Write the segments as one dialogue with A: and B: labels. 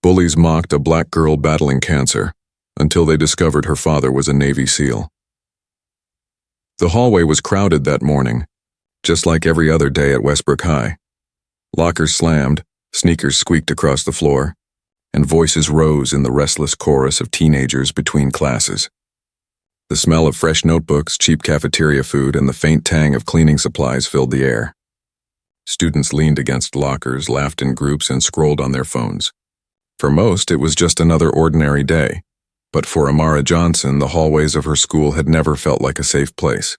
A: Bullies mocked a black girl battling cancer until they discovered her father was a Navy SEAL. The hallway was crowded that morning, just like every other day at Westbrook High. Lockers slammed, sneakers squeaked across the floor, and voices rose in the restless chorus of teenagers between classes. The smell of fresh notebooks, cheap cafeteria food, and the faint tang of cleaning supplies filled the air. Students leaned against lockers, laughed in groups, and scrolled on their phones. For most, it was just another ordinary day, but for Amara Johnson, the hallways of her school had never felt like a safe place.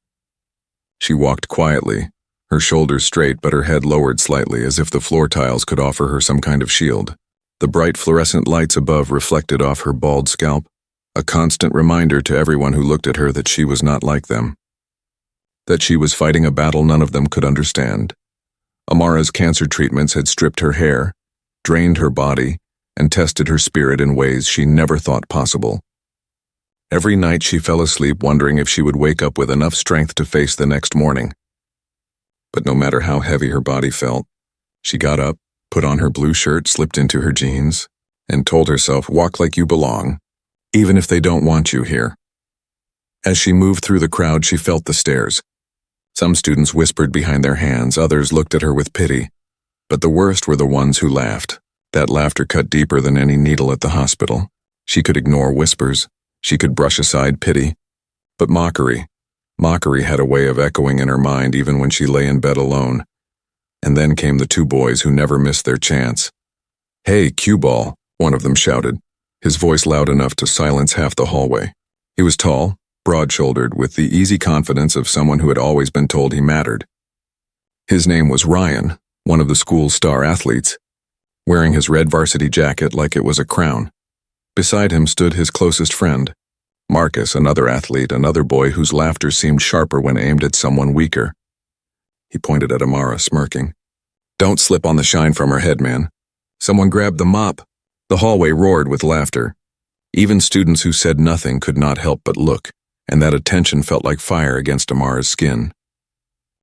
A: She walked quietly, her shoulders straight but her head lowered slightly as if the floor tiles could offer her some kind of shield. The bright fluorescent lights above reflected off her bald scalp, a constant reminder to everyone who looked at her that she was not like them. That she was fighting a battle none of them could understand. Amara's cancer treatments had stripped her hair, drained her body, and tested her spirit in ways she never thought possible. Every night she fell asleep wondering if she would wake up with enough strength to face the next morning. But no matter how heavy her body felt, she got up, put on her blue shirt, slipped into her jeans, and told herself, "Walk like you belong, even if they don't want you here." As she moved through the crowd, she felt the stares. Some students whispered behind their hands, others looked at her with pity. But the worst were the ones who laughed. That laughter cut deeper than any needle at the hospital. She could ignore whispers. She could brush aside pity. But mockery had a way of echoing in her mind even when she lay in bed alone. And then came the two boys who never missed their chance. "Hey, cue ball," one of them shouted, his voice loud enough to silence half the hallway. He was tall, broad-shouldered, with the easy confidence of someone who had always been told he mattered. His name was Ryan, one of the school's star athletes, wearing his red varsity jacket like it was a crown. Beside him stood his closest friend, Marcus, another athlete, another boy whose laughter seemed sharper when aimed at someone weaker. He pointed at Amara, smirking. "Don't slip on the shine from her head, man. Someone grabbed the mop." The hallway roared with laughter. Even students who said nothing could not help but look, and that attention felt like fire against Amara's skin.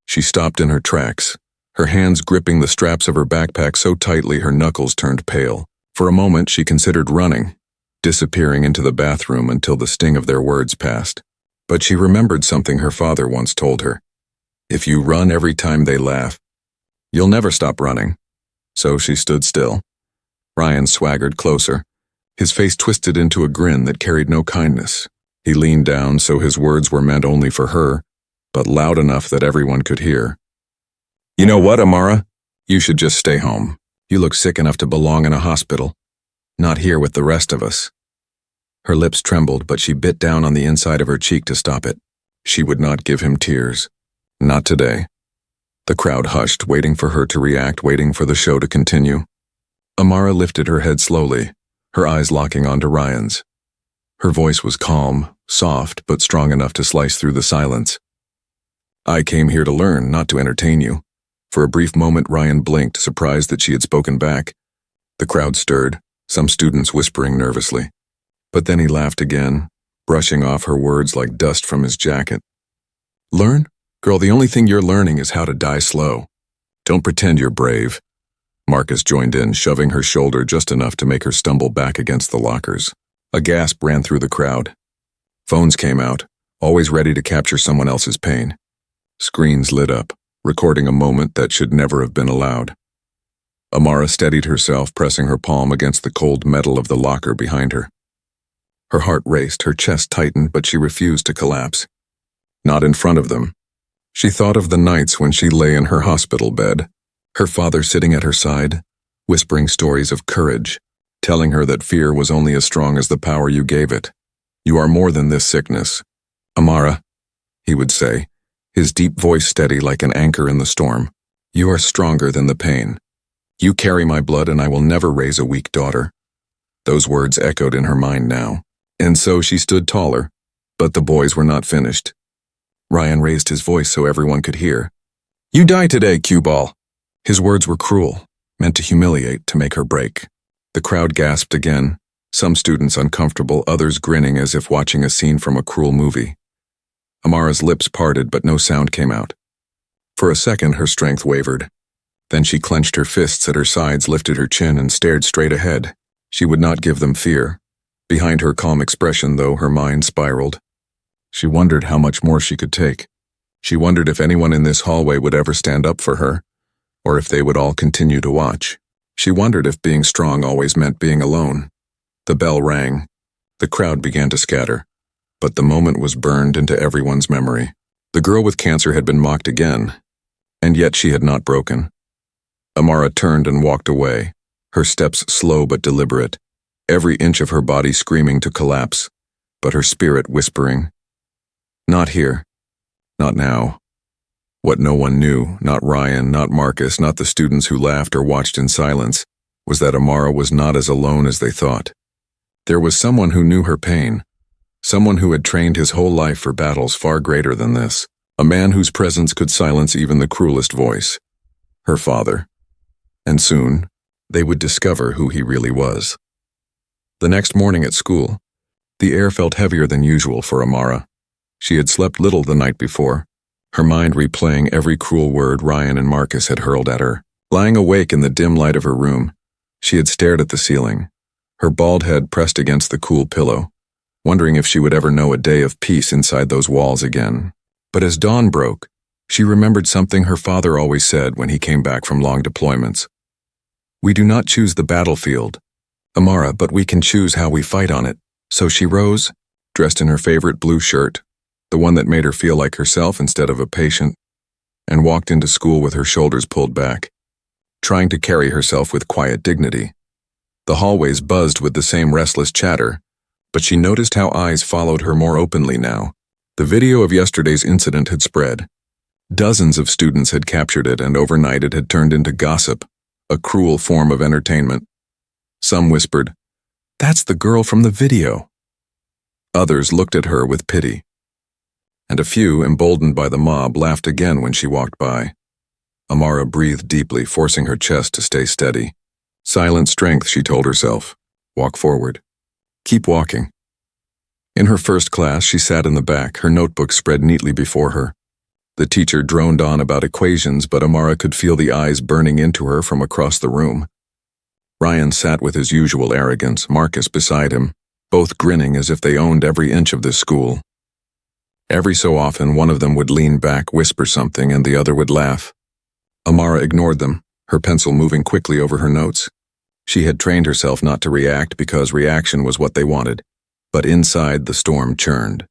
A: She stopped in her tracks, her hands gripping the straps of her backpack so tightly her knuckles turned pale. For a moment she considered running, disappearing into the bathroom until the sting of their words passed. But she remembered something her father once told her. If you run every time they laugh, you'll never stop running. So she stood still. Ryan swaggered closer, his face twisted into a grin that carried no kindness. He leaned down so his words were meant only for her, but loud enough that everyone could hear. "You know what, Amara? You should just stay home. You look sick enough to belong in a hospital. Not here with the rest of us." Her lips trembled, but she bit down on the inside of her cheek to stop it. She would not give him tears. Not today. The crowd hushed, waiting for her to react, waiting for the show to continue. Amara lifted her head slowly, her eyes locking onto Ryan's. Her voice was calm, soft, but strong enough to slice through the silence. "I came here to learn, not to entertain you." For a brief moment, Ryan blinked, surprised that she had spoken back. The crowd stirred, some students whispering nervously. But then he laughed again, brushing off her words like dust from his jacket. "Learn? Girl, the only thing you're learning is how to die slow. Don't pretend you're brave." Marcus joined in, shoving her shoulder just enough to make her stumble back against the lockers. A gasp ran through the crowd. Phones came out, always ready to capture someone else's pain. Screens lit up, recording a moment that should never have been allowed. Amara steadied herself, pressing her palm against the cold metal of the locker behind her. Her heart raced, her chest tightened, but she refused to collapse. Not in front of them. She thought of the nights when she lay in her hospital bed, her father sitting at her side, whispering stories of courage, telling her that fear was only as strong as the power you gave it. "You are more than this sickness. Amara," he would say, his deep voice steady like an anchor in the storm. "You are stronger than the pain. You carry my blood and I will never raise a weak daughter." Those words echoed in her mind now. And so she stood taller, but the boys were not finished. Ryan raised his voice so everyone could hear. "You die today, cue ball." His words were cruel, meant to humiliate, to make her break. The crowd gasped again, some students uncomfortable, others grinning as if watching a scene from a cruel movie. Amara's lips parted, but no sound came out. For a second, her strength wavered. Then she clenched her fists at her sides, lifted her chin, and stared straight ahead. She would not give them fear. Behind her calm expression, though, her mind spiraled. She wondered how much more she could take. She wondered if anyone in this hallway would ever stand up for her, or if they would all continue to watch. She wondered if being strong always meant being alone. The bell rang. The crowd began to scatter, but the moment was burned into everyone's memory. The girl with cancer had been mocked again, and yet she had not broken. Amara turned and walked away, her steps slow but deliberate, every inch of her body screaming to collapse, but her spirit whispering, "Not here. Not now." What no one knew, not Ryan, not Marcus, not the students who laughed or watched in silence, was that Amara was not as alone as they thought. There was someone who knew her pain, someone who had trained his whole life for battles far greater than this, a man whose presence could silence even the cruelest voice, her father. And soon, they would discover who he really was. The next morning at school, the air felt heavier than usual for Amara. She had slept little the night before, her mind replaying every cruel word Ryan and Marcus had hurled at her. Lying awake in the dim light of her room, she had stared at the ceiling, her bald head pressed against the cool pillow, wondering if she would ever know a day of peace inside those walls again. But as dawn broke, she remembered something her father always said when he came back from long deployments. "We do not choose the battlefield, Amara, but we can choose how we fight on it." So she rose, dressed in her favorite blue shirt, the one that made her feel like herself instead of a patient, and walked into school with her shoulders pulled back, trying to carry herself with quiet dignity. The hallways buzzed with the same restless chatter, but she noticed how eyes followed her more openly now. The video of yesterday's incident had spread. Dozens of students had captured it, and overnight it had turned into gossip, a cruel form of entertainment. Some whispered, "That's the girl from the video." Others looked at her with pity. And a few, emboldened by the mob, laughed again when she walked by. Amara breathed deeply, forcing her chest to stay steady. Silent strength, she told herself. Walk forward. Keep walking. In her first class, she sat in the back, her notebook spread neatly before her. The teacher droned on about equations, but Amara could feel the eyes burning into her from across the room. Ryan sat with his usual arrogance, Marcus beside him, both grinning as if they owned every inch of this school. Every so often, one of them would lean back, whisper something, and the other would laugh. Amara ignored them, her pencil moving quickly over her notes. She had trained herself not to react because reaction was what they wanted, but inside the storm churned.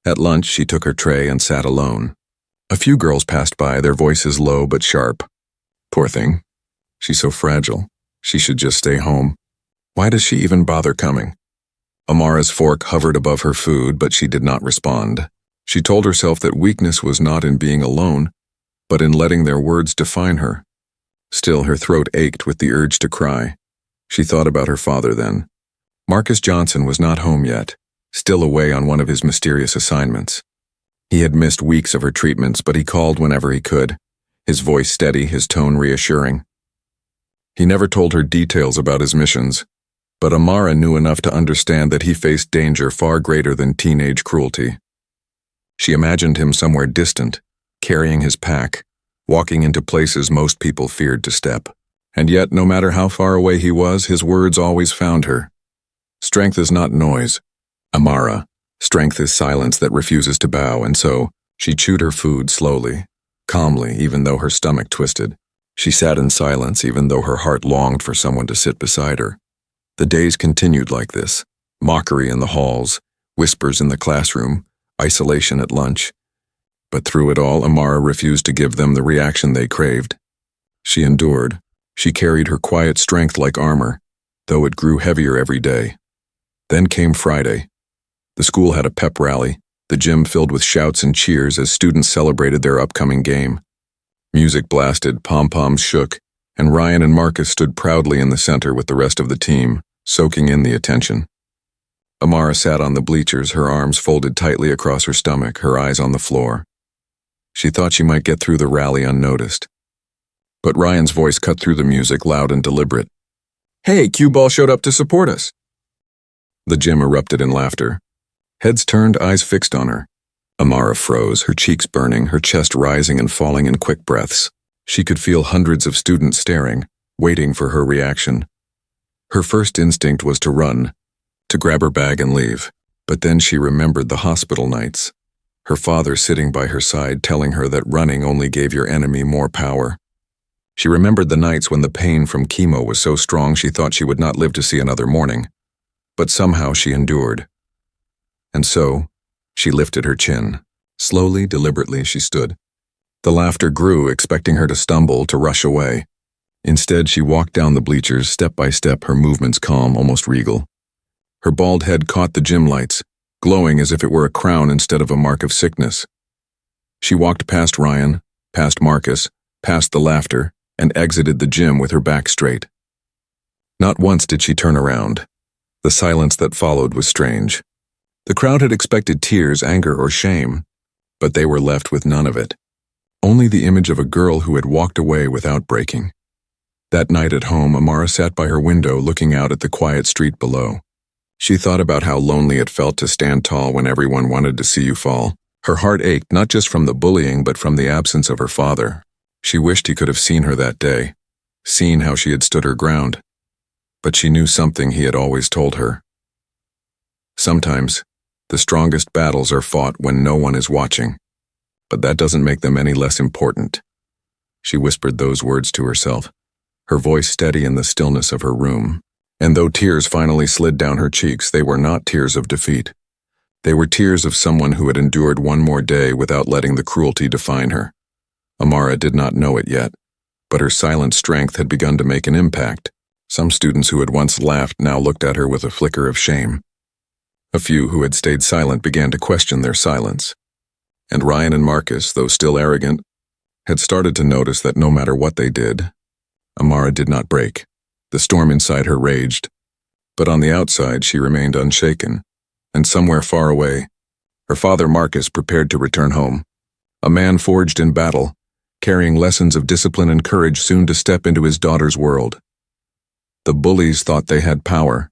A: At lunch, she took her tray and sat alone. A few girls passed by, their voices low but sharp. Poor thing. She's so fragile. She should just stay home. Why does she even bother coming? Amara's fork hovered above her food, but she did not respond. She told herself that weakness was not in being alone, but in letting their words define her. Still, her throat ached with the urge to cry. She thought about her father then. Marcus Johnson was not home yet, still away on one of his mysterious assignments. He had missed weeks of her treatments, but he called whenever he could, his voice steady, his tone reassuring. He never told her details about his missions, but Amara knew enough to understand that he faced danger far greater than teenage cruelty. She imagined him somewhere distant, carrying his pack, walking into places most people feared to step. And yet, no matter how far away he was, his words always found her. Strength is not noise, Amara. Strength is silence that refuses to bow, and so she chewed her food slowly, calmly, even though her stomach twisted. She sat in silence, even though her heart longed for someone to sit beside her. The days continued like this, mockery in the halls, whispers in the classroom, isolation at lunch. But through it all, Amara refused to give them the reaction they craved. She endured. She carried her quiet strength like armor, though it grew heavier every day. Then came Friday. The school had a pep rally, the gym filled with shouts and cheers as students celebrated their upcoming game. Music blasted, pom-poms shook, and Ryan and Marcus stood proudly in the center with the rest of the team, soaking in the attention. Amara sat on the bleachers, her arms folded tightly across her stomach, her eyes on the floor. She thought she might get through the rally unnoticed. But Ryan's voice cut through the music, loud and deliberate. "Hey, cue ball showed up to support us." The gym erupted in laughter. Heads turned, eyes fixed on her. Amara froze, her cheeks burning, her chest rising and falling in quick breaths. She could feel hundreds of students staring, waiting for her reaction. Her first instinct was to run, to grab her bag and leave. But then she remembered the hospital nights, her father sitting by her side telling her that running only gave your enemy more power. She remembered the nights when the pain from chemo was so strong she thought she would not live to see another morning. But somehow she endured. And so, she lifted her chin. Slowly, deliberately, she stood. The laughter grew, expecting her to stumble, to rush away. Instead, she walked down the bleachers, step by step, her movements calm, almost regal. Her bald head caught the gym lights, glowing as if it were a crown instead of a mark of sickness. She walked past Ryan, past Marcus, past the laughter, and exited the gym with her back straight. Not once did she turn around. The silence that followed was strange. The crowd had expected tears, anger, or shame, but they were left with none of it. Only the image of a girl who had walked away without breaking. That night at home, Amara sat by her window looking out at the quiet street below. She thought about how lonely it felt to stand tall when everyone wanted to see you fall. Her heart ached not just from the bullying but from the absence of her father. She wished he could have seen her that day, seen how she had stood her ground. But she knew something he had always told her. Sometimes, the strongest battles are fought when no one is watching, but that doesn't make them any less important. She whispered those words to herself, her voice steady in the stillness of her room. And though tears finally slid down her cheeks, they were not tears of defeat. They were tears of someone who had endured one more day without letting the cruelty define her. Amara did not know it yet, but her silent strength had begun to make an impact. Some students who had once laughed now looked at her with a flicker of shame. A few who had stayed silent began to question their silence. And Ryan and Marcus, though still arrogant, had started to notice that no matter what they did, Amara did not break. The storm inside her raged, but on the outside she remained unshaken, and somewhere far away, her father Marcus prepared to return home, a man forged in battle, carrying lessons of discipline and courage soon to step into his daughter's world. The bullies thought they had power.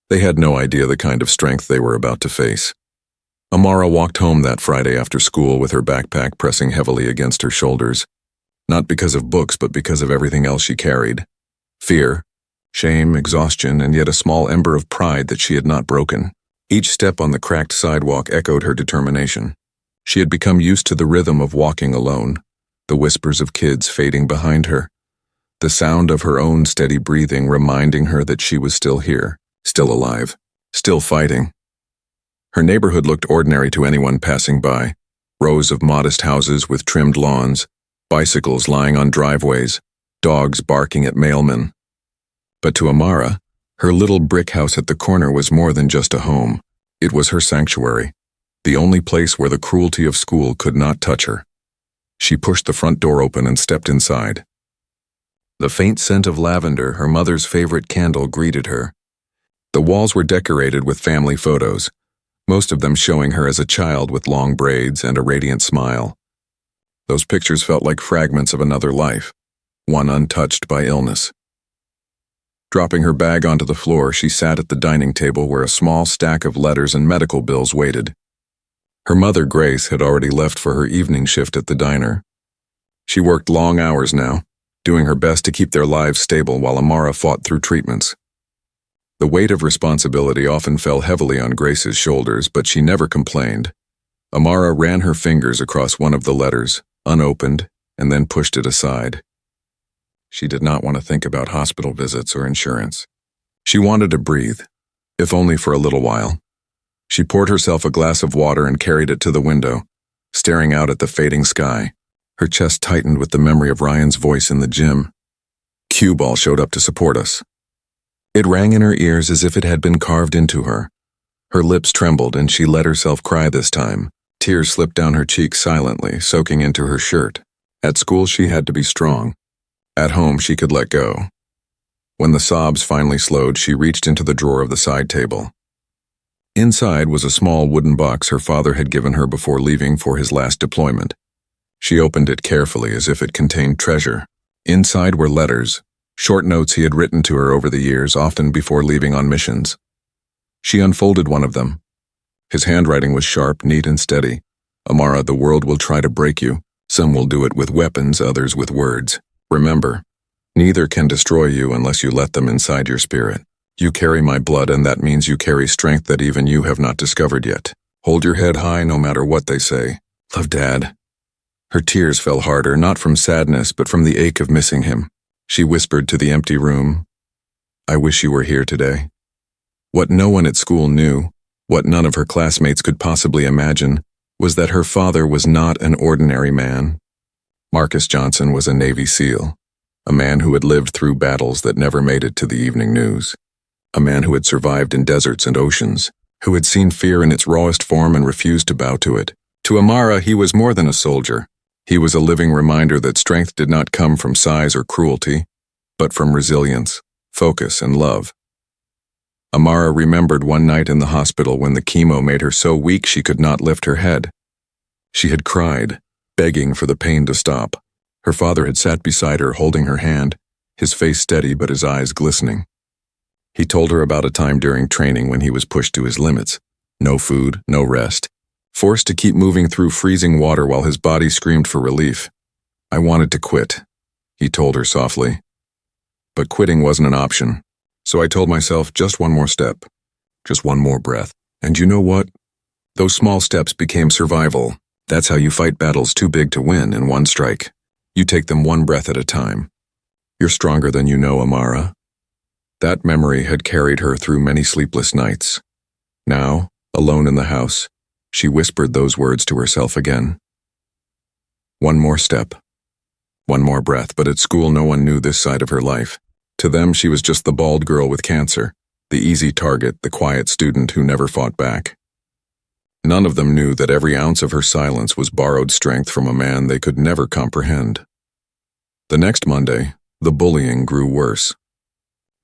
A: They had no idea the kind of strength they were about to face. Amara walked home that Friday after school with her backpack pressing heavily against her shoulders, not because of books but because of everything else she carried. Fear, shame, exhaustion, and yet a small ember of pride that she had not broken. Each step on the cracked sidewalk echoed her determination. She had become used to the rhythm of walking alone, the whispers of kids fading behind her, the sound of her own steady breathing reminding her that she was still here, still alive, still fighting. Her neighborhood looked ordinary to anyone passing by. Rows of modest houses with trimmed lawns, bicycles lying on driveways, dogs barking at mailmen. But to Amara, her little brick house at the corner was more than just a home. It was her sanctuary, the only place where the cruelty of school could not touch her. She pushed the front door open and stepped inside. The faint scent of lavender, her mother's favorite candle, greeted her. The walls were decorated with family photos, most of them showing her as a child with long braids and a radiant smile. Those pictures felt like fragments of another life, one untouched by illness. Dropping her bag onto the floor, she sat at the dining table where a small stack of letters and medical bills waited. Her mother, Grace, had already left for her evening shift at the diner. She worked long hours now, doing her best to keep their lives stable while Amara fought through treatments. The weight of responsibility often fell heavily on Grace's shoulders, but she never complained. Amara ran her fingers across one of the letters, unopened, and then pushed it aside. She did not want to think about hospital visits or insurance. She wanted to breathe, if only for a little while. She poured herself a glass of water and carried it to the window, staring out at the fading sky. Her chest tightened with the memory of Ryan's voice in the gym. Cue ball showed up to support us. It rang in her ears as if it had been carved into her. Her lips trembled and she let herself cry this time. Tears slipped down her cheeks silently, soaking into her shirt. At school she had to be strong. At home she could let go. When the sobs finally slowed, she reached into the drawer of the side table. Inside was a small wooden box her father had given her before leaving for his last deployment. She opened it carefully as if it contained treasure. Inside were letters, short notes he had written to her over the years, often before leaving on missions. She unfolded one of them. His handwriting was sharp, neat, and steady. Amara, the world will try to break you. Some will do it with weapons, others with words. Remember, neither can destroy you unless you let them inside your spirit. You carry my blood, and that means you carry strength that even you have not discovered yet. Hold your head high no matter what they say. Love, Dad." Her tears fell harder, not from sadness, but from the ache of missing him. She whispered to the empty room, "I wish you were here today." What no one at school knew, what none of her classmates could possibly imagine, was that her father was not an ordinary man. Marcus Johnson was a Navy SEAL, a man who had lived through battles that never made it to the evening news, a man who had survived in deserts and oceans, who had seen fear in its rawest form and refused to bow to it. To Amara, he was more than a soldier. He was a living reminder that strength did not come from size or cruelty, but from resilience, focus, and love. Amara remembered one night in the hospital when the chemo made her so weak she could not lift her head. She had cried, begging for the pain to stop. Her father had sat beside her, holding her hand, his face steady but his eyes glistening. He told her about a time during training when he was pushed to his limits. No food, no rest, forced to keep moving through freezing water while his body screamed for relief. "I wanted to quit," he told her softly. But quitting wasn't an option. So I told myself, just one more step, just one more breath. And you know what? Those small steps became survival. That's how you fight battles too big to win in one strike. You take them one breath at a time. You're stronger than you know, Amara. That memory had carried her through many sleepless nights. Now, alone in the house, she whispered those words to herself again. One more step. One more breath, but at school no one knew this side of her life. To them, she was just the bald girl with cancer, the easy target, the quiet student who never fought back. None of them knew that every ounce of her silence was borrowed strength from a man they could never comprehend. The next Monday, the bullying grew worse.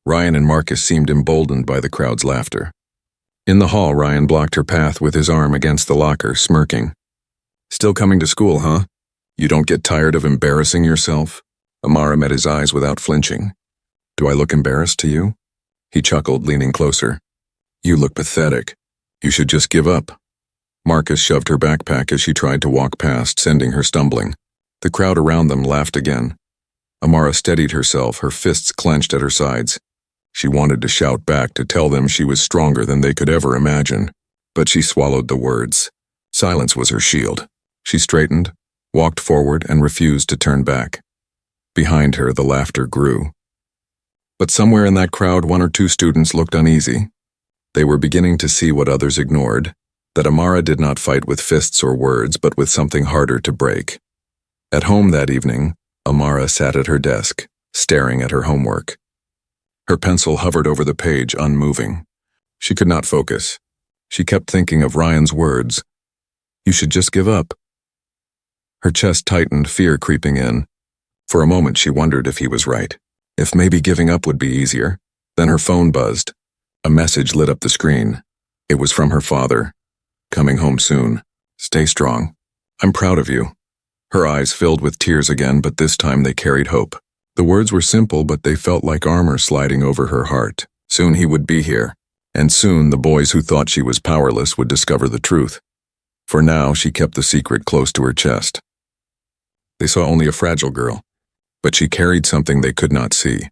A: Ryan and Marcus seemed emboldened by the crowd's laughter. In the hall, Ryan blocked her path with his arm against the locker, smirking. "Still coming to school, huh? You don't get tired of embarrassing yourself?" Amara met his eyes without flinching. "Do I look embarrassed to you?" He chuckled, leaning closer. "You look pathetic. You should just give up." Marcus shoved her backpack as she tried to walk past, sending her stumbling. The crowd around them laughed again. Amara steadied herself, her fists clenched at her sides. She wanted to shout back, to tell them she was stronger than they could ever imagine, but she swallowed the words. Silence was her shield. She straightened, walked forward, and refused to turn back. Behind her, the laughter grew. But somewhere in that crowd, one or two students looked uneasy. They were beginning to see what others ignored, that Amara did not fight with fists or words, but with something harder to break. At home that evening, Amara sat at her desk, staring at her homework. Her pencil hovered over the page, unmoving. She could not focus. She kept thinking of Ryan's words. "You should just give up." Her chest tightened, fear creeping in. For a moment she wondered if he was right. If maybe giving up would be easier. Then her phone buzzed. A message lit up the screen. It was from her father. "Coming home soon. Stay strong. I'm proud of you." Her eyes filled with tears again, but this time they carried hope. The words were simple, but they felt like armor sliding over her heart. Soon he would be here, and soon the boys who thought she was powerless would discover the truth. For now, she kept the secret close to her chest. They saw only a fragile girl, but she carried something they could not see.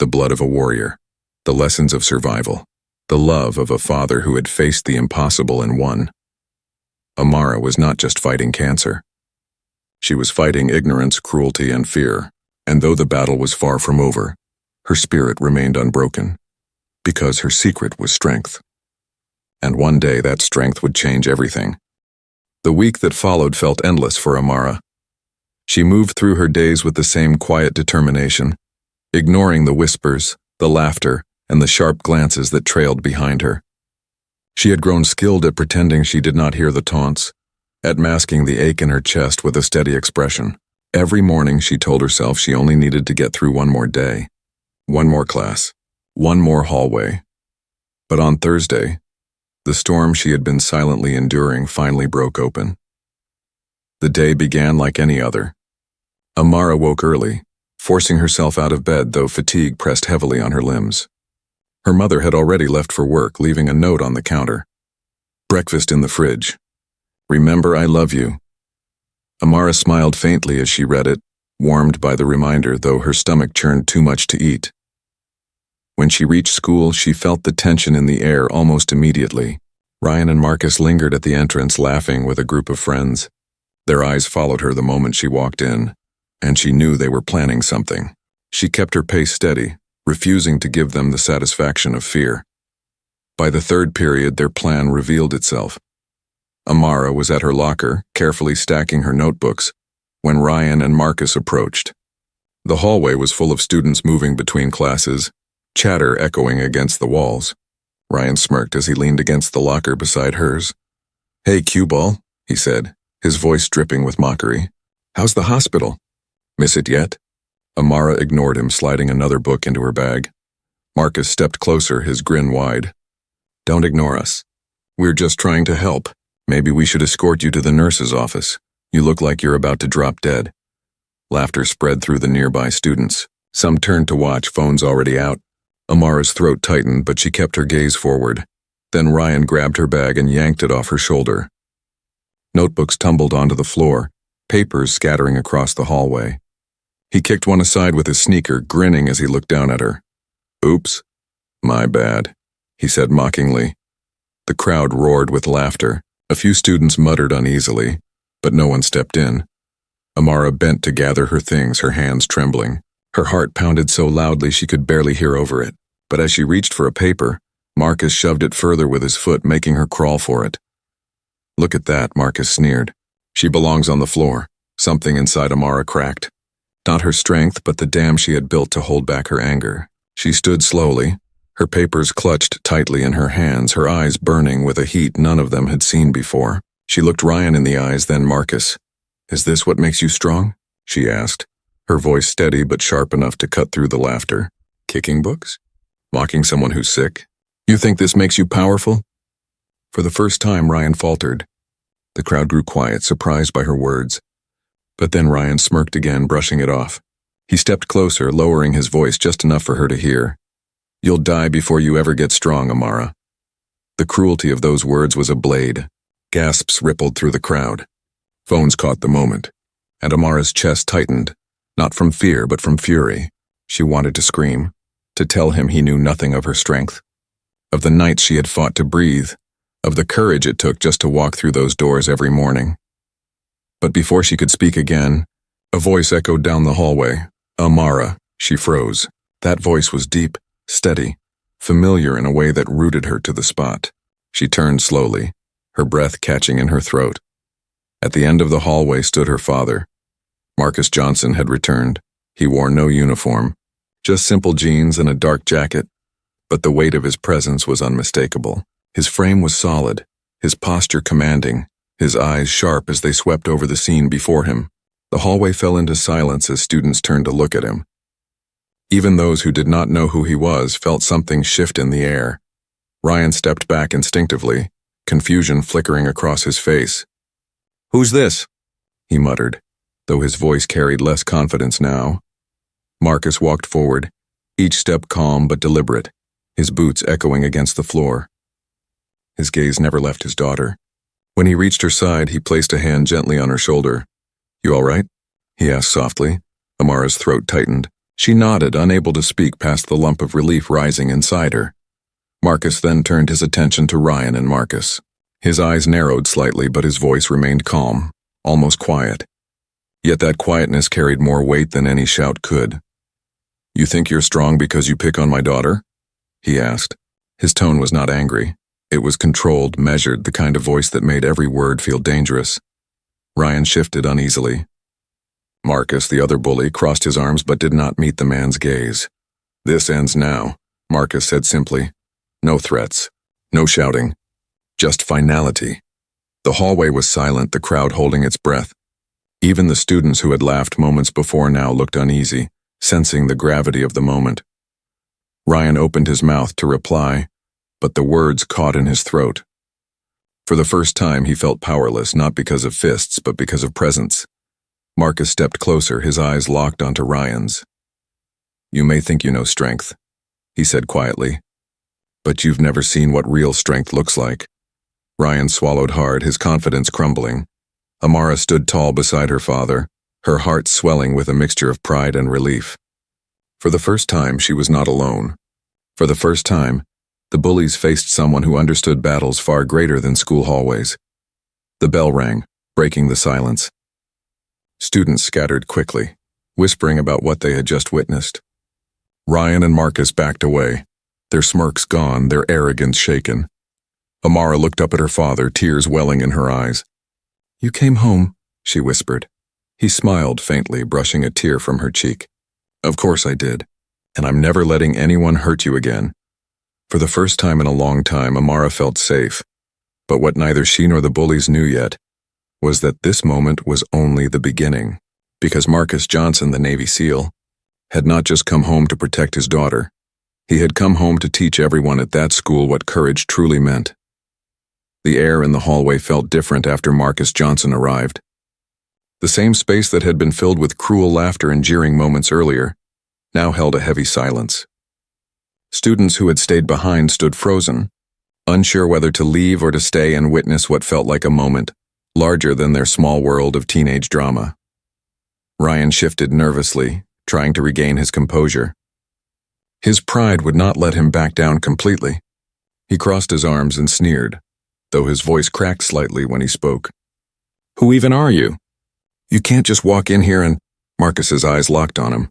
A: The blood of a warrior, the lessons of survival, the love of a father who had faced the impossible and won. Amara was not just fighting cancer. She was fighting ignorance, cruelty, and fear. And though the battle was far from over, her spirit remained unbroken, because her secret was strength. And one day that strength would change everything. The week that followed felt endless for Amara. She moved through her days with the same quiet determination, ignoring the whispers, the laughter, and the sharp glances that trailed behind her. She had grown skilled at pretending she did not hear the taunts, at masking the ache in her chest with a steady expression. Every morning she told herself she only needed to get through one more day, one more class, one more hallway. But on Thursday, the storm she had been silently enduring finally broke open. The day began like any other. Amara woke early, forcing herself out of bed, though fatigue pressed heavily on her limbs. Her mother had already left for work, leaving a note on the counter. "Breakfast in the fridge. Remember, I love you." Amara smiled faintly as she read it, warmed by the reminder, though her stomach churned too much to eat. When she reached school, she felt the tension in the air almost immediately. Ryan and Marcus lingered at the entrance, laughing with a group of friends. Their eyes followed her the moment she walked in, and she knew they were planning something. She kept her pace steady, refusing to give them the satisfaction of fear. By the third period, their plan revealed itself. Amara was at her locker, carefully stacking her notebooks, when Ryan and Marcus approached. The hallway was full of students moving between classes, chatter echoing against the walls. Ryan smirked as he leaned against the locker beside hers. "Hey, cue ball," he said, his voice dripping with mockery. "How's the hospital? Miss it yet?" Amara ignored him, sliding another book into her bag. Marcus stepped closer, his grin wide. "Don't ignore us. We're just trying to help. Maybe we should escort you to the nurse's office. You look like you're about to drop dead." Laughter spread through the nearby students. Some turned to watch, phones already out. Amara's throat tightened, but she kept her gaze forward. Then Ryan grabbed her bag and yanked it off her shoulder. Notebooks tumbled onto the floor, papers scattering across the hallway. He kicked one aside with his sneaker, grinning as he looked down at her. "Oops. My bad," he said mockingly. The crowd roared with laughter. A few students muttered uneasily, but no one stepped in. Amara bent to gather her things, her hands trembling. Her heart pounded so loudly she could barely hear over it. But as she reached for a paper, Marcus shoved it further with his foot, making her crawl for it. "Look at that," Marcus sneered. "She belongs on the floor." Something inside Amara cracked. Not her strength, but the dam she had built to hold back her anger. She stood slowly, her papers clutched tightly in her hands, her eyes burning with a heat none of them had seen before. She looked Ryan in the eyes, then Marcus. "Is this what makes you strong?" she asked, her voice steady but sharp enough to cut through the laughter. "Kicking books? Mocking someone who's sick? You think this makes you powerful?" For the first time, Ryan faltered. The crowd grew quiet, surprised by her words. But then Ryan smirked again, brushing it off. He stepped closer, lowering his voice just enough for her to hear. "You'll die before you ever get strong, Amara." The cruelty of those words was a blade. Gasps rippled through the crowd. Phones caught the moment, and Amara's chest tightened, not from fear but from fury. She wanted to scream, to tell him he knew nothing of her strength, of the nights she had fought to breathe, of the courage it took just to walk through those doors every morning. But before she could speak again, a voice echoed down the hallway. "Amara." She froze. That voice was deep, steady, familiar in a way that rooted her to the spot. She turned slowly, her breath catching in her throat. At the end of the hallway stood her father. Marcus Johnson had returned. He wore no uniform, just simple jeans and a dark jacket, but the weight of his presence was unmistakable. His frame was solid, his posture commanding, his eyes sharp as they swept over the scene before him. The hallway fell into silence as students turned to look at him. Even those who did not know who he was felt something shift in the air. Ryan stepped back instinctively, confusion flickering across his face. "Who's this?" he muttered, though his voice carried less confidence now. Marcus walked forward, each step calm but deliberate, his boots echoing against the floor. His gaze never left his daughter. When he reached her side, he placed a hand gently on her shoulder. "You all right?" he asked softly. Amara's throat tightened. She nodded, unable to speak past the lump of relief rising inside her. Marcus then turned his attention to Ryan and Marcus. His eyes narrowed slightly, but his voice remained calm, almost quiet. Yet that quietness carried more weight than any shout could. "You think you're strong because you pick on my daughter?" he asked. His tone was not angry. It was controlled, measured, the kind of voice that made every word feel dangerous. Ryan shifted uneasily. Marcus, the other bully, crossed his arms but did not meet the man's gaze. "This ends now," Marcus said simply. No threats, no shouting, just finality. The hallway was silent, the crowd holding its breath. Even the students who had laughed moments before now looked uneasy, sensing the gravity of the moment. Ryan opened his mouth to reply, but the words caught in his throat. For the first time, he felt powerless, not because of fists, but because of presence. Marcus stepped closer, his eyes locked onto Ryan's. "You may think you know strength," he said quietly, "but you've never seen what real strength looks like." Ryan swallowed hard, his confidence crumbling. Amara stood tall beside her father, her heart swelling with a mixture of pride and relief. For the first time, she was not alone. For the first time, the bullies faced someone who understood battles far greater than school hallways. The bell rang, breaking the silence. Students scattered quickly, whispering about what they had just witnessed. Ryan and Marcus backed away, their smirks gone, their arrogance shaken. Amara looked up at her father, tears welling in her eyes. "You came home," she whispered. He smiled faintly, brushing a tear from her cheek. "Of course I did, and I'm never letting anyone hurt you again." For the first time in a long time, Amara felt safe. But what neither she nor the bullies knew yet was that this moment was only the beginning, because Marcus Johnson, the Navy SEAL, had not just come home to protect his daughter. He had come home to teach everyone at that school what courage truly meant. The air in the hallway felt different after Marcus Johnson arrived. The same space that had been filled with cruel laughter and jeering moments earlier now held a heavy silence. Students who had stayed behind stood frozen, unsure whether to leave or to stay and witness what felt like a moment larger than their small world of teenage drama. Ryan shifted nervously, trying to regain his composure. His pride would not let him back down completely. He crossed his arms and sneered, though his voice cracked slightly when he spoke. "Who even are you? You can't just walk in here and—" Marcus's eyes locked on him.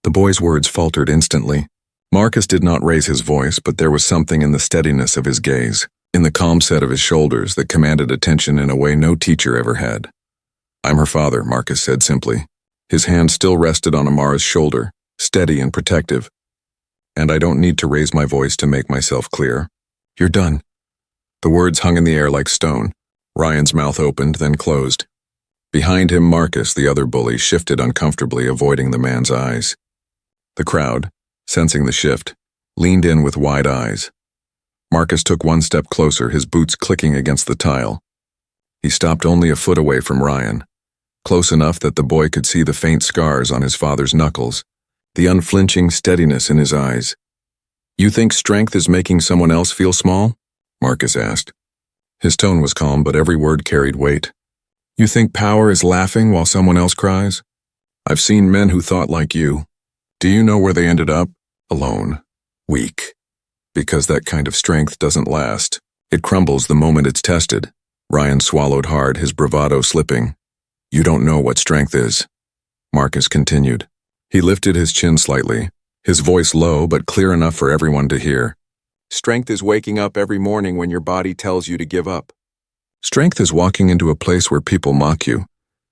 A: The boy's words faltered instantly. Marcus did not raise his voice, but there was something in the steadiness of his gaze, in the calm set of his shoulders that commanded attention in a way no teacher ever had. "I'm her father," Marcus said simply. His hand still rested on Amara's shoulder, steady and protective. "And I don't need to raise my voice to make myself clear. You're done." The words hung in the air like stone. Ryan's mouth opened, then closed. Behind him, Marcus, the other bully, shifted uncomfortably, avoiding the man's eyes. The crowd, sensing the shift, leaned in with wide eyes. Marcus took one step closer, his boots clicking against the tile. He stopped only a foot away from Ryan, close enough that the boy could see the faint scars on his father's knuckles, the unflinching steadiness in his eyes. "You think strength is making someone else feel small?" Marcus asked. His tone was calm, but every word carried weight. "You think power is laughing while someone else cries? I've seen men who thought like you. Do you know where they ended up? Alone. Weak. Because that kind of strength doesn't last. It crumbles the moment it's tested." Ryan swallowed hard, his bravado slipping. "You don't know what strength is," Marcus continued. He lifted his chin slightly, his voice low but clear enough for everyone to hear. "Strength is waking up every morning when your body tells you to give up. Strength is walking into a place where people mock you,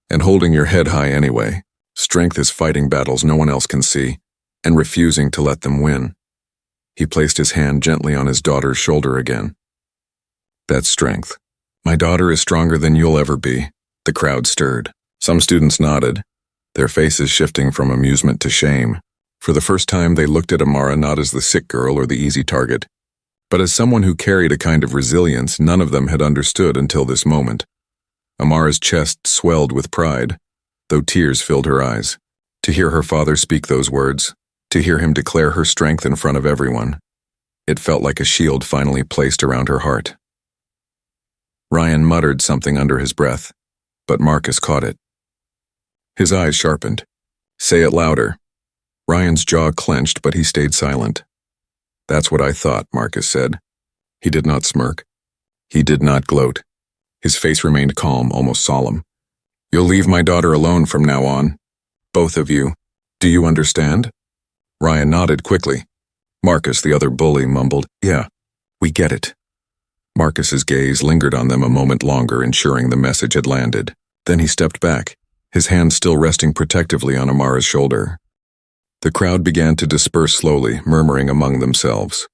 A: and holding your head high anyway. Strength is fighting battles no one else can see, and refusing to let them win." He placed his hand gently on his daughter's shoulder again. "That's strength. My daughter is stronger than you'll ever be." The crowd stirred. Some students nodded, their faces shifting from amusement to shame. For the first time, they looked at Amara not as the sick girl or the easy target, but as someone who carried a kind of resilience none of them had understood until this moment. Amara's chest swelled with pride, though tears filled her eyes. To hear her father speak those words, to hear him declare her strength in front of everyone, it felt like a shield finally placed around her heart. Ryan muttered something under his breath, but Marcus caught it. His eyes sharpened. "Say it louder." Ryan's jaw clenched, but he stayed silent. "That's what I thought," Marcus said. He did not smirk. He did not gloat. His face remained calm, almost solemn. "You'll leave my daughter alone from now on. Both of you. Do you understand?" Ryan nodded quickly. Marcus, the other bully, mumbled, "Yeah, we get it." Marcus's gaze lingered on them a moment longer, ensuring the message had landed. Then he stepped back, his hand still resting protectively on Amara's shoulder. The crowd began to disperse slowly, murmuring among themselves.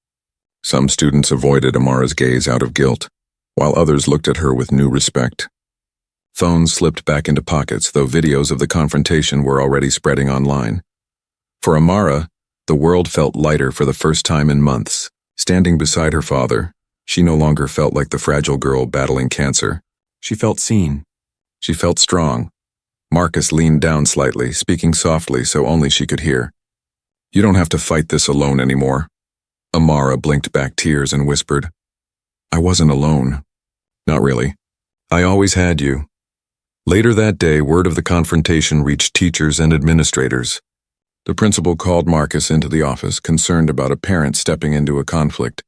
A: Some students avoided Amara's gaze out of guilt, while others looked at her with new respect. Phones slipped back into pockets, though videos of the confrontation were already spreading online. For Amara, the world felt lighter for the first time in months. Standing beside her father, she no longer felt like the fragile girl battling cancer. She felt seen. She felt strong. Marcus leaned down slightly, speaking softly so only she could hear. "You don't have to fight this alone anymore." Amara blinked back tears and whispered, "I wasn't alone. Not really. I always had you." Later that day, word of the confrontation reached teachers and administrators. The principal called Marcus into the office, concerned about a parent stepping into a conflict.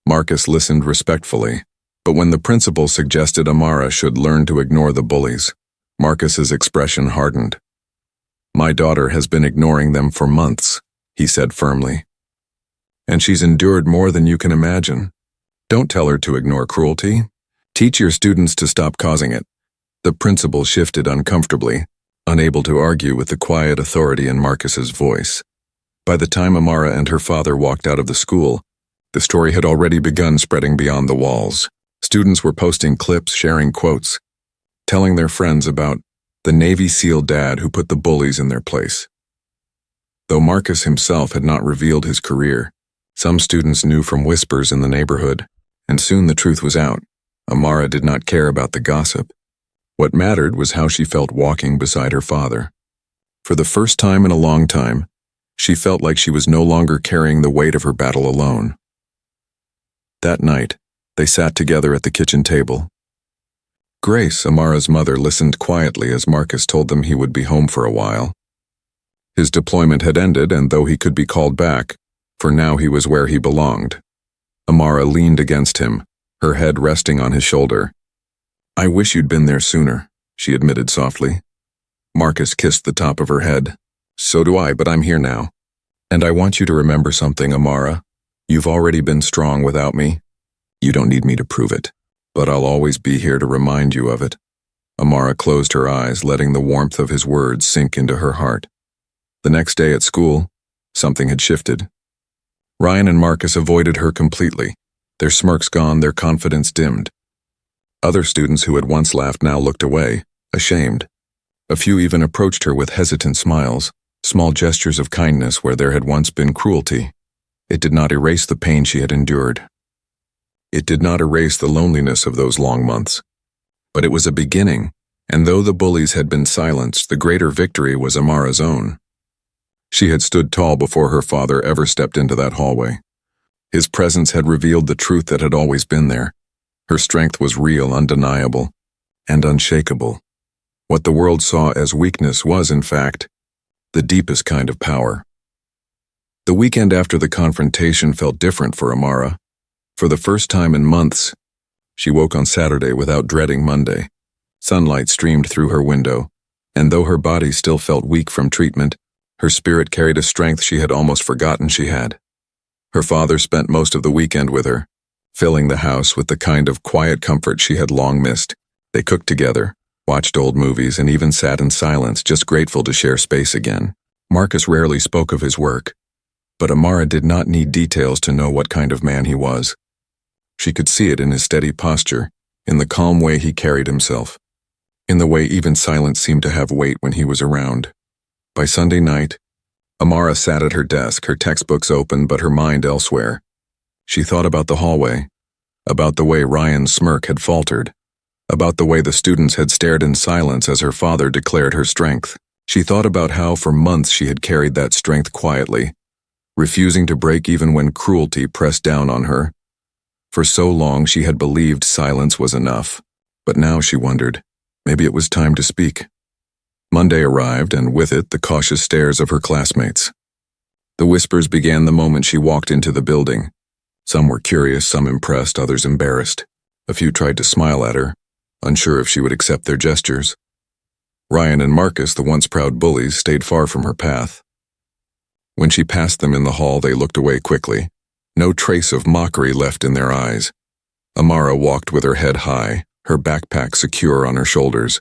A: Marcus listened respectfully, but when the principal suggested Amara should learn to ignore the bullies, Marcus's expression hardened. "My daughter has been ignoring them for months," he said firmly. "And she's endured more than you can imagine. Don't tell her to ignore cruelty. Teach your students to stop causing it." The principal shifted uncomfortably, unable to argue with the quiet authority in Marcus's voice. By the time Amara and her father walked out of the school, the story had already begun spreading beyond the walls. Students were posting clips, sharing quotes, telling their friends about the Navy SEAL dad who put the bullies in their place. Though Marcus himself had not revealed his career, some students knew from whispers in the neighborhood, and soon the truth was out. Amara did not care about the gossip. What mattered was how she felt walking beside her father. For the first time in a long time, she felt like she was no longer carrying the weight of her battle alone. That night, they sat together at the kitchen table. Grace, Amara's mother, listened quietly as Marcus told them he would be home for a while. His deployment had ended, and though he could be called back, for now he was where he belonged. Amara leaned against him, her head resting on his shoulder. "I wish you'd been there sooner," she admitted softly. Marcus kissed the top of her head. "So do I, but I'm here now. And I want you to remember something, Amara. You've already been strong without me. You don't need me to prove it, but I'll always be here to remind you of it." Amara closed her eyes, letting the warmth of his words sink into her heart. The next day at school, something had shifted. Ryan and Marcus avoided her completely, their smirks gone, their confidence dimmed. Other students who had once laughed now looked away, ashamed. A few even approached her with hesitant smiles, small gestures of kindness where there had once been cruelty. It did not erase the pain she had endured. It did not erase the loneliness of those long months. But it was a beginning, and though the bullies had been silenced, the greater victory was Amara's own. She had stood tall before her father ever stepped into that hallway. His presence had revealed the truth that had always been there. Her strength was real, undeniable, and unshakable. What the world saw as weakness was, in fact, the deepest kind of power. The weekend after the confrontation felt different for Amara. For the first time in months, she woke on Saturday without dreading Monday. Sunlight streamed through her window, and though her body still felt weak from treatment, her spirit carried a strength she had almost forgotten she had. Her father spent most of the weekend with her, filling the house with the kind of quiet comfort she had long missed. They cooked together, watched old movies, and even sat in silence, just grateful to share space again. Marcus rarely spoke of his work, but Amara did not need details to know what kind of man he was. She could see it in his steady posture, in the calm way he carried himself, in the way even silence seemed to have weight when he was around. By Sunday night, Amara sat at her desk, her textbooks open but her mind elsewhere. She thought about the hallway, about the way Ryan's smirk had faltered, about the way the students had stared in silence as her father declared her strength. She thought about how for months she had carried that strength quietly, refusing to break even when cruelty pressed down on her. For so long she had believed silence was enough, but now she wondered, maybe it was time to speak. Monday arrived, and with it the cautious stares of her classmates. The whispers began the moment she walked into the building. Some were curious, some impressed, others embarrassed. A few tried to smile at her, unsure if she would accept their gestures. Ryan and Marcus, the once proud bullies, stayed far from her path. When she passed them in the hall, they looked away quickly, no trace of mockery left in their eyes. Amara walked with her head high, her backpack secure on her shoulders.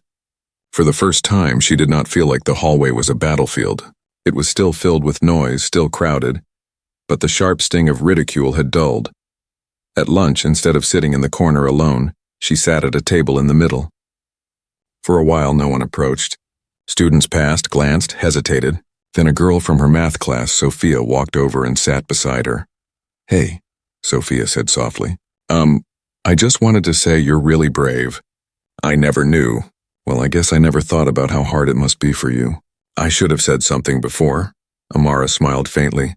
A: For the first time, she did not feel like the hallway was a battlefield. It was still filled with noise, still crowded, but the sharp sting of ridicule had dulled. At lunch, instead of sitting in the corner alone, she sat at a table in the middle. For a while, no one approached. Students passed, glanced, hesitated. Then a girl from her math class, Sophia, walked over and sat beside her. "Hey," Sophia said softly. I just wanted to say you're really brave. I never knew. Well, I guess I never thought about how hard it must be for you. I should have said something before." Amara smiled faintly.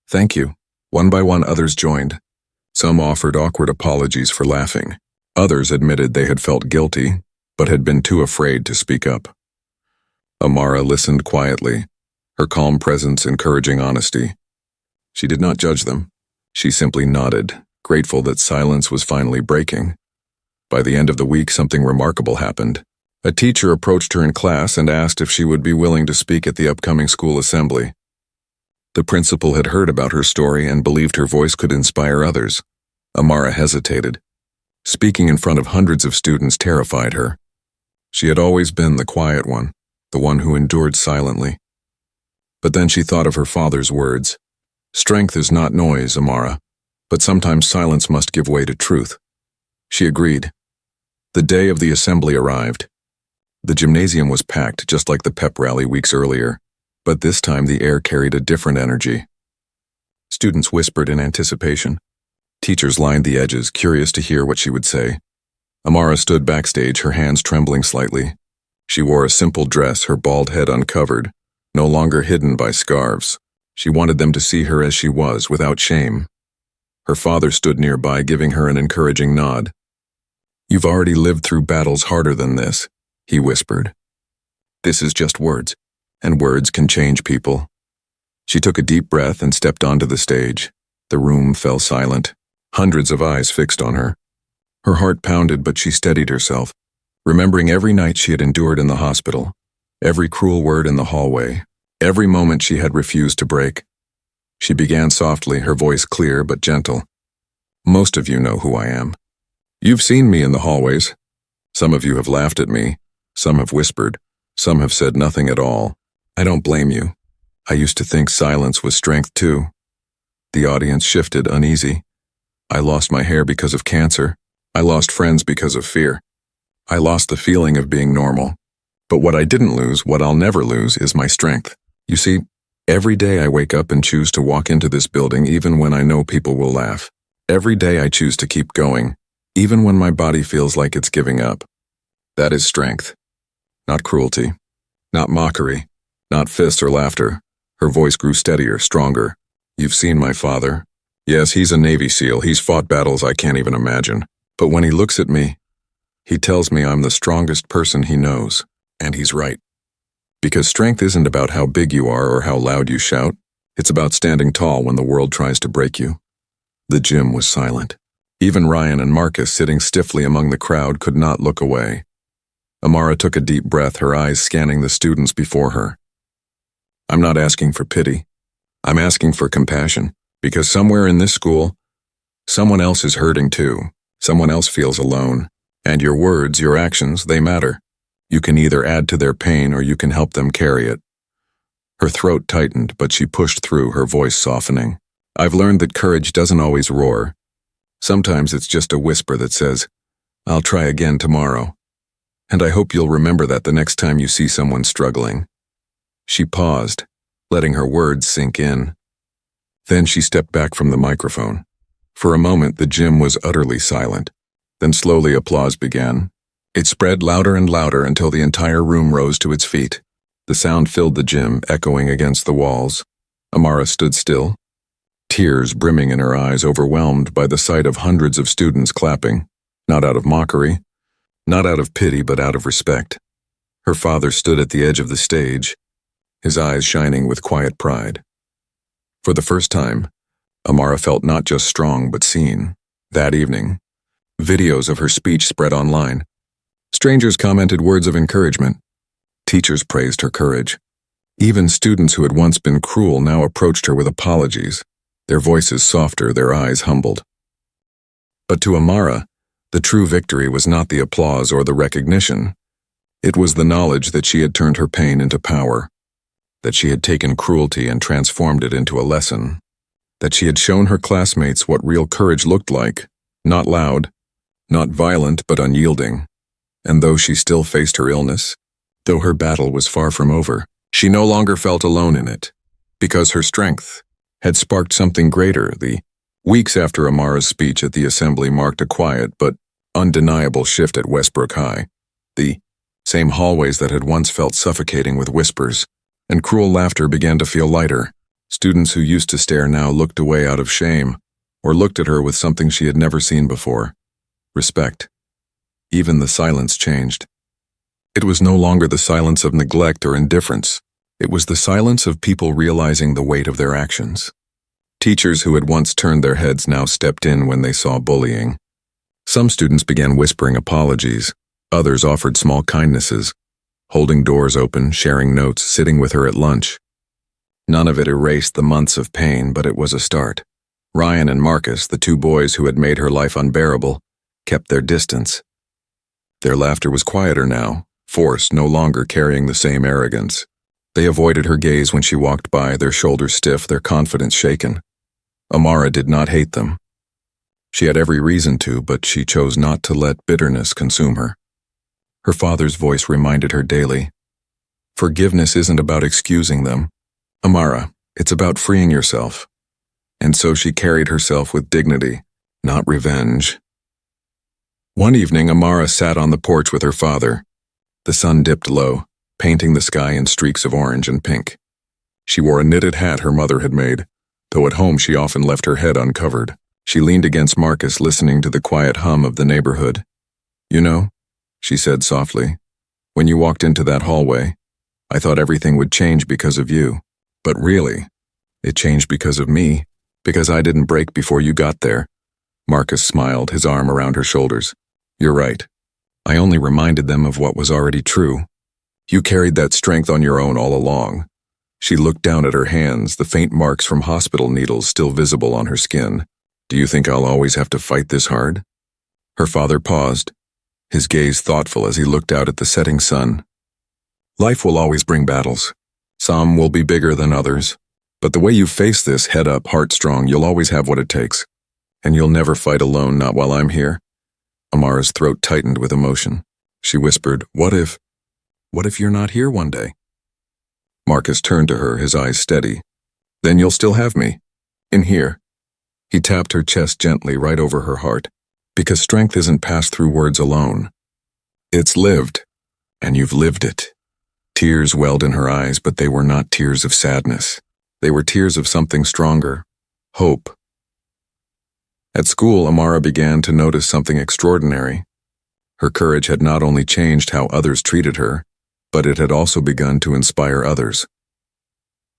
A: "Thank you." One by one, others joined. Some offered awkward apologies for laughing. Others admitted they had felt guilty, but had been too afraid to speak up. Amara listened quietly, her calm presence encouraging honesty. She did not judge them. She simply nodded, grateful that silence was finally breaking. By the end of the week, something remarkable happened. A teacher approached her in class and asked if she would be willing to speak at the upcoming school assembly. The principal had heard about her story and believed her voice could inspire others. Amara hesitated. Speaking in front of hundreds of students terrified her. She had always been the quiet one, the one who endured silently. But then she thought of her father's words. Strength is not noise, Amara, but sometimes silence must give way to truth. She agreed. The day of the assembly arrived. The gymnasium was packed just like the pep rally weeks earlier, but this time the air carried a different energy. Students whispered in anticipation. Teachers lined the edges, curious to hear what she would say. Amara stood backstage, her hands trembling slightly. She wore a simple dress, her bald head uncovered, no longer hidden by scarves. She wanted them to see her as she was, without shame. Her father stood nearby, giving her an encouraging nod. "You've already lived through battles harder than this," he whispered. "This is just words, and words can change people." She took a deep breath and stepped onto the stage. The room fell silent, hundreds of eyes fixed on her. Her heart pounded, but she steadied herself, remembering every night she had endured in the hospital, every cruel word in the hallway, every moment she had refused to break. She began softly, her voice clear but gentle. "Most of you know who I am. You've seen me in the hallways. Some of you have laughed at me. Some have whispered. Some have said nothing at all. I don't blame you. I used to think silence was strength too." The audience shifted, uneasy. "I lost my hair because of cancer. I lost friends because of fear. I lost the feeling of being normal. But what I didn't lose, what I'll never lose, is my strength. You see, every day I wake up and choose to walk into this building even when I know people will laugh. Every day I choose to keep going, even when my body feels like it's giving up. That is strength. Not cruelty. Not mockery. Not fists or laughter." Her voice grew steadier, stronger. "You've seen my father. Yes, he's a Navy SEAL. He's fought battles I can't even imagine. But when he looks at me, he tells me I'm the strongest person he knows. And he's right. Because strength isn't about how big you are or how loud you shout. It's about standing tall when the world tries to break you." The gym was silent. Even Ryan and Marcus, sitting stiffly among the crowd, could not look away. Amara took a deep breath, her eyes scanning the students before her. "I'm not asking for pity. I'm asking for compassion, because somewhere in this school, someone else is hurting too. Someone else feels alone. And your words, your actions, they matter. You can either add to their pain or you can help them carry it." Her throat tightened, but she pushed through, her voice softening. "I've learned that courage doesn't always roar. Sometimes it's just a whisper that says, 'I'll try again tomorrow.' And I hope you'll remember that the next time you see someone struggling." She paused, letting her words sink in. Then she stepped back from the microphone. For a moment, the gym was utterly silent. Then slowly applause began. It spread louder and louder until the entire room rose to its feet. The sound filled the gym, echoing against the walls. Amara stood still, tears brimming in her eyes, overwhelmed by the sight of hundreds of students clapping, not out of mockery, not out of pity, but out of respect. Her father stood at the edge of the stage, his eyes shining with quiet pride. For the first time, Amara felt not just strong but seen. That evening, videos of her speech spread online. Strangers commented words of encouragement. Teachers praised her courage. Even students who had once been cruel now approached her with apologies, their voices softer, their eyes humbled. But to Amara, the true victory was not the applause or the recognition. It was the knowledge that she had turned her pain into power, that she had taken cruelty and transformed it into a lesson, that she had shown her classmates what real courage looked like, not loud, not violent, but unyielding. And though she still faced her illness, though her battle was far from over, she no longer felt alone in it, because her strength had sparked something greater. The weeks after Amara's speech at the assembly marked a quiet but undeniable shift at Westbrook High. The same hallways that had once felt suffocating with whispers and cruel laughter began to feel lighter. Students who used to stare now looked away out of shame, or looked at her with something she had never seen before: respect. Even the silence changed. It was no longer the silence of neglect or indifference. It was the silence of people realizing the weight of their actions. Teachers who had once turned their heads now stepped in when they saw bullying. Some students began whispering apologies. Others offered small kindnesses, holding doors open, sharing notes, sitting with her at lunch. None of it erased the months of pain, but it was a start. Ryan and Marcus, the two boys who had made her life unbearable, kept their distance. Their laughter was quieter now, forced, no longer carrying the same arrogance. They avoided her gaze when she walked by, their shoulders stiff, their confidence shaken. Amara did not hate them. She had every reason to, but she chose not to let bitterness consume her. Her father's voice reminded her daily, "Forgiveness isn't about excusing them. Amara, it's about freeing yourself." And so she carried herself with dignity, not revenge. One evening, Amara sat on the porch with her father. The sun dipped low, painting the sky in streaks of orange and pink. She wore a knitted hat her mother had made, though at home she often left her head uncovered. She leaned against Marcus, listening to the quiet hum of the neighborhood. "You know," she said softly, "when you walked into that hallway, I thought everything would change because of you. But really, it changed because of me, because I didn't break before you got there." Marcus smiled, his arm around her shoulders. "You're right. I only reminded them of what was already true. You carried that strength on your own all along." She looked down at her hands, the faint marks from hospital needles still visible on her skin. "Do you think I'll always have to fight this hard?" Her father paused, his gaze thoughtful as he looked out at the setting sun. "Life will always bring battles. Some will be bigger than others. But the way you face this, head up, heart strong, you'll always have what it takes. And you'll never fight alone, not while I'm here." Amara's throat tightened with emotion. She whispered, What if you're not here one day?" Marcus turned to her, his eyes steady. "Then you'll still have me. In here." He tapped her chest gently, right over her heart. "Because strength isn't passed through words alone. It's lived. And you've lived it." Tears welled in her eyes, but they were not tears of sadness. They were tears of something stronger. Hope. At school, Amara began to notice something extraordinary. Her courage had not only changed how others treated her, but it had also begun to inspire others.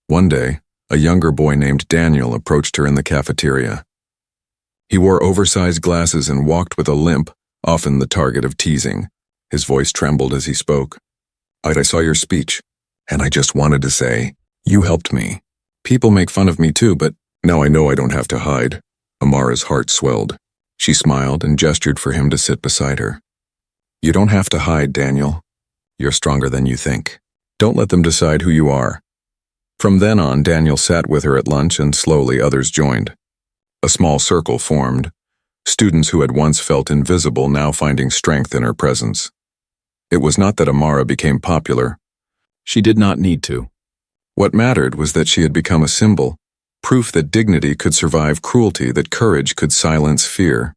A: One day, a younger boy named Daniel approached her in the cafeteria. He wore oversized glasses and walked with a limp, often the target of teasing. His voice trembled as he spoke. "I saw your speech, and I just wanted to say, you helped me. People make fun of me too, but now I know I don't have to hide." Amara's heart swelled. She smiled and gestured for him to sit beside her. "You don't have to hide, Daniel. You're stronger than you think. Don't let them decide who you are." From then on, Daniel sat with her at lunch, and slowly others joined. A small circle formed, students who had once felt invisible now finding strength in her presence. It was not that Amara became popular. She did not need to. What mattered was that she had become a symbol, proof that dignity could survive cruelty, that courage could silence fear.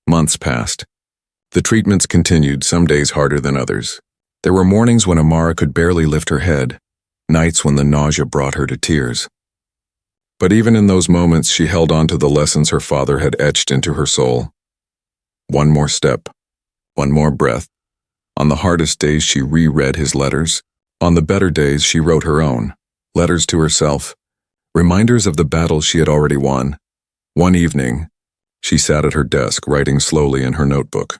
A: Months passed. The treatments continued, some days harder than others. There were mornings when Amara could barely lift her head, nights when the nausea brought her to tears. But even in those moments, she held on to the lessons her father had etched into her soul. One more step, one more breath. On the hardest days, she reread his letters. On the better days, she wrote her own, letters to herself, reminders of the battles she had already won. One evening, she sat at her desk, writing slowly in her notebook.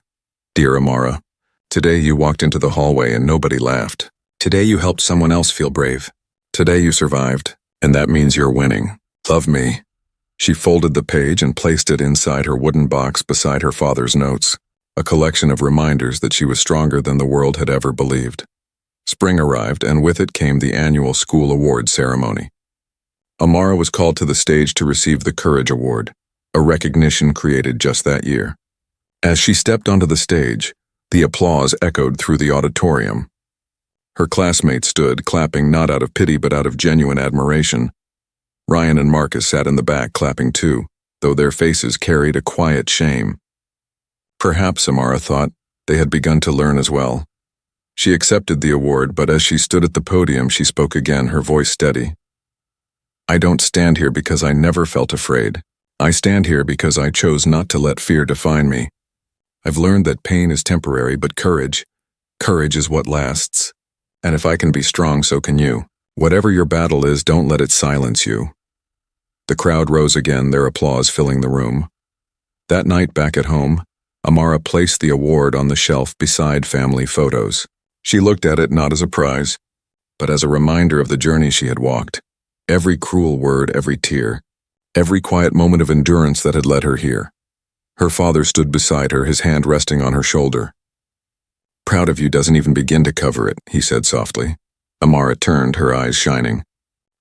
A: "Dear Amara, today you walked into the hallway and nobody laughed. Today you helped someone else feel brave. Today you survived, and that means you're winning. Love me." She folded the page and placed it inside her wooden box beside her father's notes, a collection of reminders that she was stronger than the world had ever believed. Spring arrived, and with it came the annual school awards ceremony. Amara was called to the stage to receive the Courage Award, a recognition created just that year. As she stepped onto the stage, the applause echoed through the auditorium. Her classmates stood, clapping not out of pity but out of genuine admiration. Ryan and Marcus sat in the back, clapping too, though their faces carried a quiet shame. Perhaps, Amara thought, they had begun to learn as well. She accepted the award, but as she stood at the podium, she spoke again, her voice steady. "I don't stand here because I never felt afraid. I stand here because I chose not to let fear define me. I've learned that pain is temporary, but courage is what lasts. And if I can be strong, so can you. Whatever your battle is, don't let it silence you. The crowd rose again, their applause filling the room. That night back at home, Amara placed the award on the shelf beside family photos. She looked at it not as a prize, but as a reminder of the journey she had walked. Every cruel word, every tear, every quiet moment of endurance that had led her here. Her father stood beside her, his hand resting on her shoulder. "Proud of you doesn't even begin to cover it," he said softly. Amara turned, her eyes shining.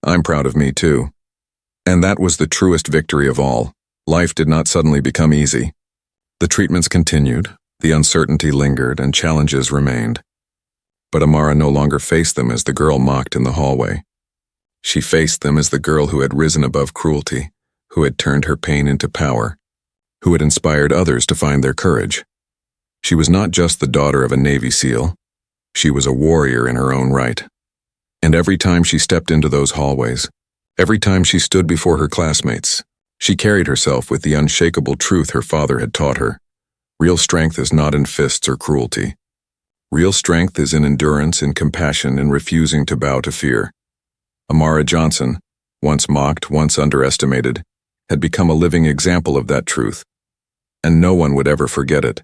A: "I'm proud of me too." And that was the truest victory of all. Life did not suddenly become easy. The treatments continued, the uncertainty lingered, and challenges remained. But Amara no longer faced them as the girl mocked in the hallway. She faced them as the girl who had risen above cruelty, who had turned her pain into power, who had inspired others to find their courage. She was not just the daughter of a Navy SEAL. She was a warrior in her own right. And every time she stepped into those hallways, every time she stood before her classmates, she carried herself with the unshakable truth her father had taught her. Real strength is not in fists or cruelty. Real strength is in endurance, in compassion, in refusing to bow to fear. Amara Johnson, once mocked, once underestimated, had become a living example of that truth. And no one would ever forget it.